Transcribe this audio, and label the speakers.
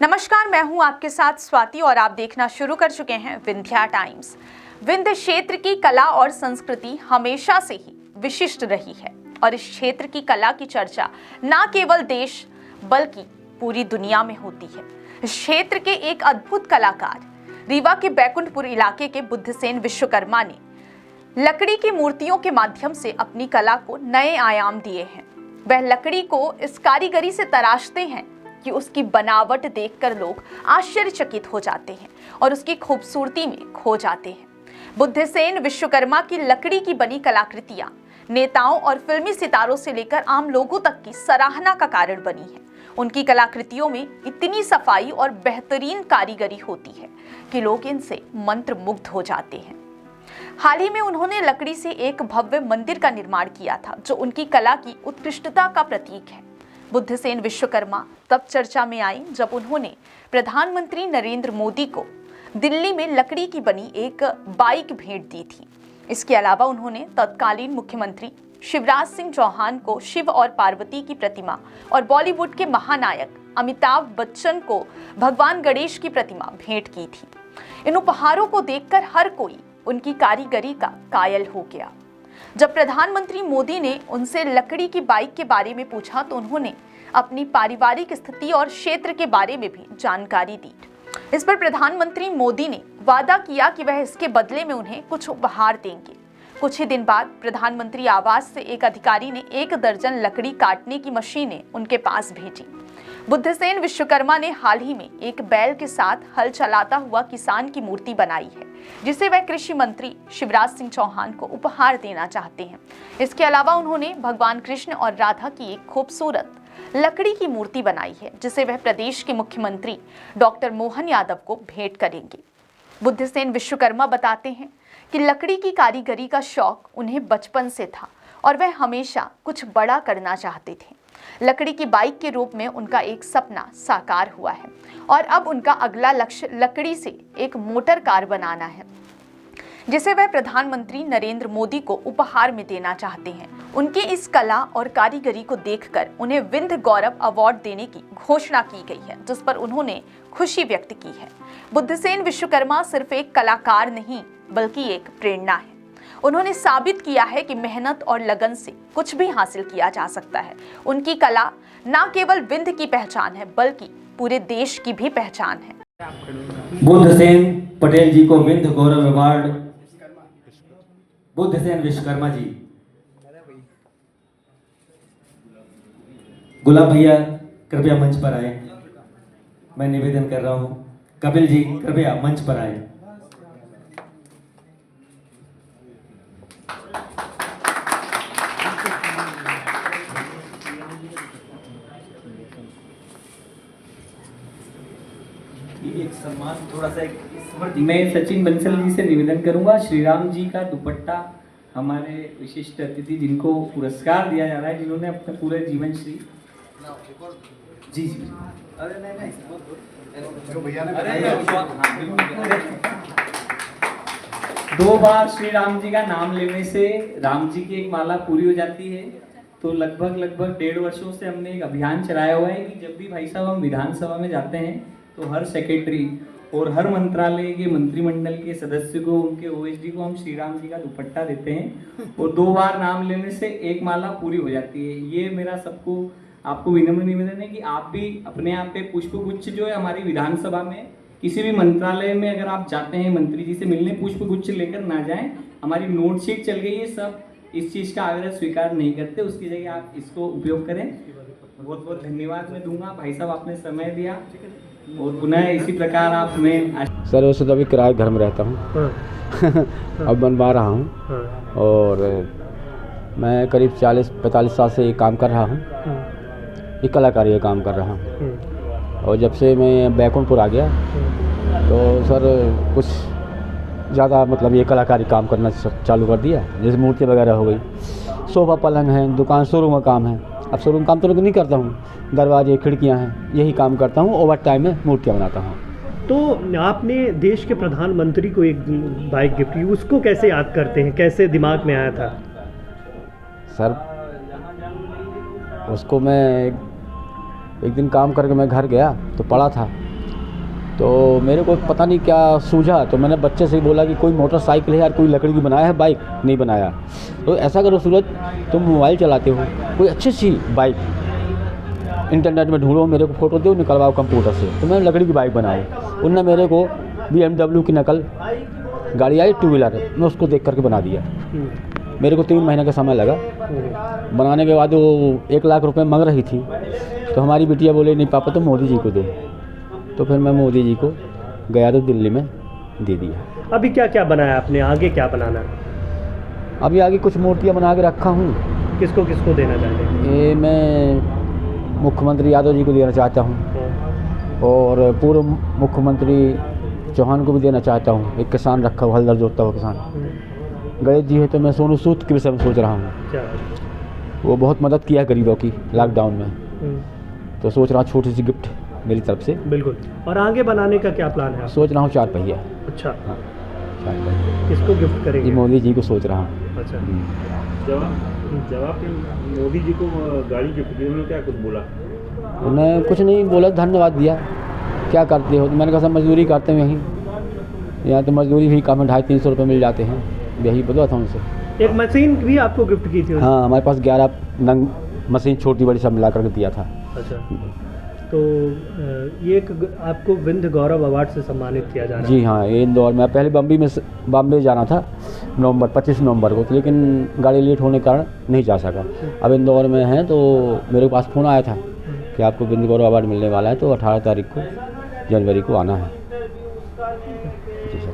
Speaker 1: नमस्कार, मैं हूं आपके साथ स्वाति और आप देखना शुरू कर चुके हैं विंध्या टाइम्स। विंध्य क्षेत्र की कला और संस्कृति हमेशा से ही विशिष्ट रही है और इस क्षेत्र की कला की चर्चा न केवल देश बल्कि पूरी दुनिया में होती है। इस क्षेत्र के एक अद्भुत कलाकार रीवा के बैकुंठपुर इलाके के बुद्धसेन विश्वकर्मा ने लकड़ी की मूर्तियों के माध्यम से अपनी कला को नए आयाम दिए हैं। वह लकड़ी को इस कारीगरी से तराशते हैं कि उसकी बनावट देखकर लोग आश्चर्यचकित हो जाते हैं और उसकी खूबसूरती में खो जाते हैं। बुद्धसेन विश्वकर्मा की लकड़ी की बनी कलाकृतियां नेताओं और फिल्मी सितारों से लेकर आम लोगों तक की सराहना का कारण बनी है। उनकी कलाकृतियों में इतनी सफाई और बेहतरीन कारीगरी होती है कि लोग इनसे मंत्रमुग्ध हो जाते हैं। हाल ही में उन्होंने लकड़ी से एक भव्य मंदिर का निर्माण किया था जो उनकी कला की उत्कृष्टता का प्रतीक है। बुद्धसेन विश्वकर्मा तब चर्चा में आई जब उन्होंने प्रधानमंत्री नरेंद्र मोदी को दिल्ली में लकड़ी की बनी एक बाइक भेंट दी थी। इसके अलावा उन्होंने तत्कालीन मुख्यमंत्री शिवराज सिंह चौहान को शिव और पार्वती की प्रतिमा और बॉलीवुड के महानायक अमिताभ बच्चन को भगवान गणेश की प्रतिमा भेंट की थी। इन उपहारों को देखकर हर कोई उनकी कारीगरी का कायल हो गया। जब प्रधानमंत्री मोदी ने उनसे लकड़ी की बाइक के बारे में पूछा तो उन्होंने अपनी पारिवारिक स्थिति और क्षेत्र के बारे में भी जानकारी दी। इस पर प्रधानमंत्री मोदी ने वादा किया कि वह इसके बदले में उन्हें कुछ उपहार देंगे। कुछ ही दिन बाद प्रधानमंत्री आवास से एक अधिकारी ने 1 दर्जन लकड़ी काटने की मशीनें उनके पास भेजी। बुद्धसेन विश्वकर्मा ने हाल ही में एक बैल के साथ हल चलाता हुआ किसान की मूर्ति बनाई है जिसे वह कृषि मंत्री शिवराज सिंह चौहान को उपहार देना चाहते हैं। इसके अलावा उन्होंने भगवान कृष्ण और राधा की एक खूबसूरत लकड़ी की मूर्ति बनाई है जिसे वह प्रदेश के मुख्यमंत्री डॉक्टर मोहन यादव को भेंट करेंगे। बुद्धसेन विश्वकर्मा बताते हैं कि लकड़ी की कारीगरी का शौक उन्हें बचपन से था और वह हमेशा कुछ बड़ा करना चाहते थे। लकड़ी की बाइक के रूप में उनका एक सपना साकार हुआ है और अब उनका अगला लक्ष्य लकड़ी से एक मोटर कार बनाना है जिसे वह प्रधानमंत्री नरेंद्र मोदी को उपहार में देना चाहते हैं। उनकी इस कला और कारीगरी को देखकर उन्हें विंध्य गौरव अवार्ड देने की घोषणा की गई है जिस पर उन्होंने खुशी व्यक्त की है। बुद्धसेन विश्वकर्मा सिर्फ एक कलाकार नहीं बल्कि एक प्रेरणा है। उन्होंने साबित किया है कि मेहनत और लगन से कुछ भी हासिल किया जा सकता है। उनकी कला न केवल विंध्य की पहचान है बल्कि पूरे देश की भी पहचान है।
Speaker 2: बुद्धसेन पटेल जी को विंध्य गौरव अवार्ड बुद्धसेन विश्वकर्मा जी। गुलाब भैया कृपया मंच पर आए। मैं निवेदन कर रहा हूं कपिल जी कृपया मंच पर आए।
Speaker 3: एक सम्मान थोड़ा सा मैं सचिन बंसल जी से निवेदन करूंगा। श्री राम जी का दुपट्टा हमारे विशिष्ट अतिथि जिनको पुरस्कार दिया जा रहा है जिन्होंने अपने पूरे जीवन श्री जी जी अरे नहीं जो भैया ने 2 बार श्री राम जी का नाम लेने से राम जी की एक माला पूरी हो जाती है। तो लगभग 1.5 वर्षों से हमने एक अभियान चलाया हुआ है कि जब भी भाई साहब हम विधानसभा में जाते हैं तो हर सेक्रेटरी और हर मंत्रालय के मंत्रिमंडल के सदस्य को उनके ओएसडी को हम श्री राम जी का दुपट्टा देते हैं और 2 बार नाम लेने से एक माला पूरी हो जाती है। ये मेरा सबको आपको विनम्र निवेदन है कि आप भी अपने आप पे पुष्पगुच्छ जो है हमारी विधानसभा में किसी भी मंत्रालय में अगर आप जाते हैं मंत्री जी से मिलने पुष्पगुच्छ लेकर ना जाएं। हमारी नोट शीट चल गई है, सब इस चीज़ का आग्रह स्वीकार नहीं करते, उसकी जगह आप इसको उपयोग करें। बहुत बहुत धन्यवाद मैं दूंगा भाई साहब, आपने समय दिया और पुनः इसी प्रकार आप मैं
Speaker 4: सर वैसे तो अभी किराए घर में रहता हूँ अब बनवा रहा हूँ और मैं करीब 40-45 साल से ये काम कर रहा हूँ, ये कलाकारी का काम कर रहा हूँ। और जब से मैं बैकुंठपुर आ गया तो सर कुछ ज़्यादा मतलब ये कलाकारी काम करना चालू कर दिया। जैसे मूर्ति वगैरह हो गई, सोफा पलंग है, दुकान शोरूम का काम है। अब शोरूम काम तो नहीं करता हूँ, दरवाजे खिड़कियाँ हैं, यही काम करता हूँ। ओवर टाइम में मूर्तियाँ बनाता हूँ।
Speaker 5: तो आपने देश के प्रधानमंत्री को एक बाइक गिफ्ट की, उसको कैसे याद करते हैं, कैसे दिमाग में आया था?
Speaker 4: सर उसको मैं एक दिन काम करके मैं घर गया तो पड़ा था तो मेरे को पता नहीं क्या सूझा, तो मैंने बच्चे से बोला कि कोई मोटरसाइकिल है यार, कोई लकड़ी की बनाया है बाइक? नहीं बनाया। तो ऐसा करो सूरज, तुम मोबाइल चलाते हो, कोई अच्छी सी बाइक इंटरनेट में ढूंढो, मेरे को फ़ोटो दो, निकलवाओ कंप्यूटर से। तो मैंने लकड़ी की बाइक बनाई। उनने मेरे को BMW की नकल गाड़ी आई 2 व्हीलर, मैं उसको देख करके बना दिया। मेरे को 3 महीने का समय लगा बनाने के बाद। वो 1 लाख रुपए मांग रही थी, तो हमारी बिटिया बोले नहीं पापा तो मोदी जी को दो। तो फिर मैं मोदी जी को गया तो दिल्ली में दे दिया।
Speaker 5: अभी क्या क्या बनाया आपने, आगे क्या बनाना है?
Speaker 4: अभी आगे कुछ मूर्तियाँ बना के रखा हूँ।
Speaker 5: किसको किसको देना चाहते हैं?
Speaker 4: ये मैं मुख्यमंत्री यादव जी को देना चाहता हूँ और पूर्व मुख्यमंत्री चौहान को भी देना चाहता हूँ। एक किसान रखा हुआ, हल्दर जोतता हुआ किसान गणेश जी है। तो मैं सोनू सूद के विषय में सोच रहा हूँ।
Speaker 5: क्या?
Speaker 4: वो बहुत मदद किया गरीबों की लॉकडाउन में, तो सोच रहा हूँ छोटी सी गिफ्ट मेरी तरफ से।
Speaker 5: बिल्कुल। और आगे बनाने का क्या प्लान है?
Speaker 4: सोच रहा हूँ 4 पहिया।
Speaker 5: अच्छा,
Speaker 4: 4 पहिया
Speaker 5: किसको गिफ्ट
Speaker 4: ये
Speaker 5: करेंगे?
Speaker 4: मोदी जी को सोच रहा हूँ।
Speaker 5: अच्छा,
Speaker 6: जब आपने मोदी जी को गाड़ी गिफ्ट की, उन्होंने क्या कुछ बोला?
Speaker 4: उन्हें कुछ नहीं बोला, धन्यवाद दिया। क्या करते हो? मैंने कहा सब मजदूरी करते हैं यहीं, यहाँ तो मजदूरी भी कम है, 250-300 रुपये मिल जाते हैं। यही बोला था उनसे।
Speaker 5: एक मशीन भी आपको गिफ्ट की थी?
Speaker 4: हाँ, हमारे पास 11 नंग मशीन छोटी बड़ी सब मिला करके दिया था।
Speaker 5: अच्छा, तो ये आपको विंध्य गौरव अवार्ड से सम्मानित किया जा रहा है?
Speaker 4: जी हाँ, ये इंदौर में पहले बम्बे जाना था 25 नवंबर को, तो लेकिन गाड़ी लेट होने के कारण नहीं जा सका। अब इंदौर में है, तो मेरे पास फ़ोन आया था कि आपको विंध्य गौरव अवार्ड मिलने वाला है, तो 18 तारीख को जनवरी को आना है।